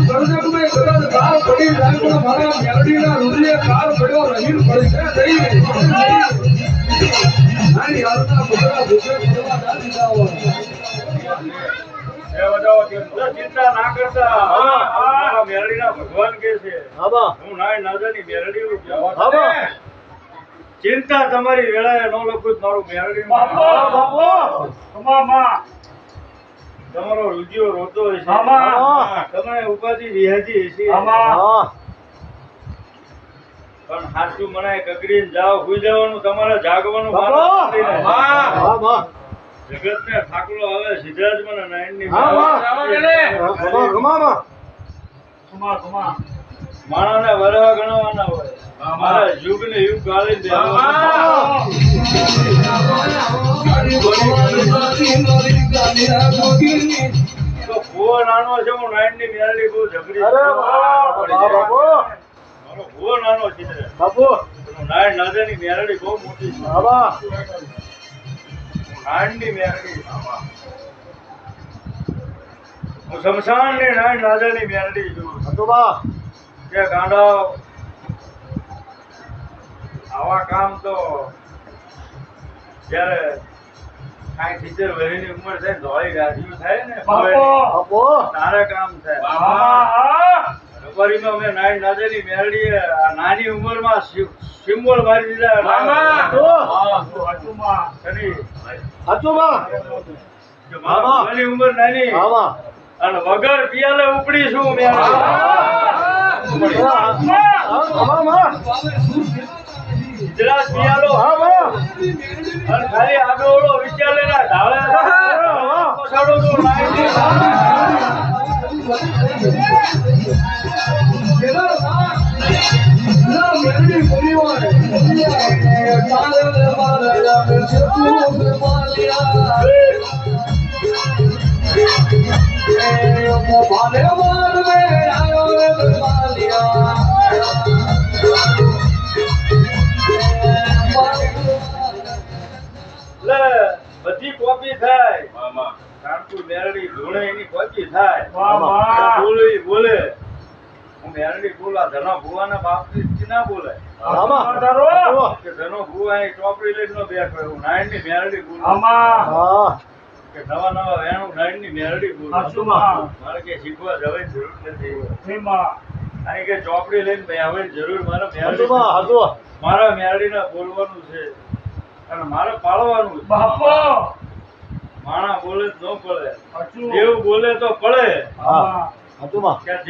કરજકમાં કદાચ કાળ પડી જાય તો મારા મેલડીના રુદલે કાળ પડ્યો રહીને પડશે નહીં. નાની હાલના બુધરા ભૂખે પડવા ના દીધા હોય. ચિંતા ના કરતા. મેલડીના ભગવાન કે છે હું નાય નાજાની મેલડી ચિંતા તમારી વેળાએ ન લખું મારું મેલડી તમારો રુજિયો રોતો હશે તમે ઉપાધિ વિહાજી હશે પણ હાચું મનાય કકડીને જાઓ સુઈ જવાનું તમારે જાગવાનું જગત ને ઠાકલો આવે સિદ્ધરાજ મને નાયણની માણસને વરવા ગણવાના હોય મારા યુગ ને યુગ ગાળી દે તો ભૂવો નાનો છે હું નાયણની મેલડી બહુ ઝઘડી મારો ભૂવો નાનો છે નાયણ નાજાની મેલડી બહુ મોટી છે નાયણની મેલડી હું શમશાનની નાયણ નાજાની મેલડી છું કે ગાંડા આવા કામ તો જયારે 60-70 વર્ષની ઉંમર થાય ધોળી ગાજ્યું થાય ને તારે કામ થાય રબારીમાં અમે નાયણ નાજાની મેલડી નાની ઉંમરમાં સિમ્બોલ મારી દીધા નાની ઉંમર નાની અને વગર પિયાલે ઉપડી છું ગુજરાત પિયાલો અને ખાલી આગળ વિચારે ના ઢાળે બધી કોપી થાય કાનપુર મેરડી ધોણે એની કોપી થાય બોલે હું મેરડી બોલા ધનો ભુવાના બાપથી ના બોલાય કે ધનો ભુવા એ ચોપડી લઈને નો બેઠો એવું નાયણની મેરડી બોલ કે નવા નવા વેણું નાયણની મેરડી બોલ મારે કે શીખવા જવાની જરૂર નથી અહીં કે ચોપડી લઈને બેહવાની જરૂર મારા મેરડીને બોલવાનું છે અને મારે પાળવાનું માણા બોલે તો ન પડે દેવ બોલે તો પડે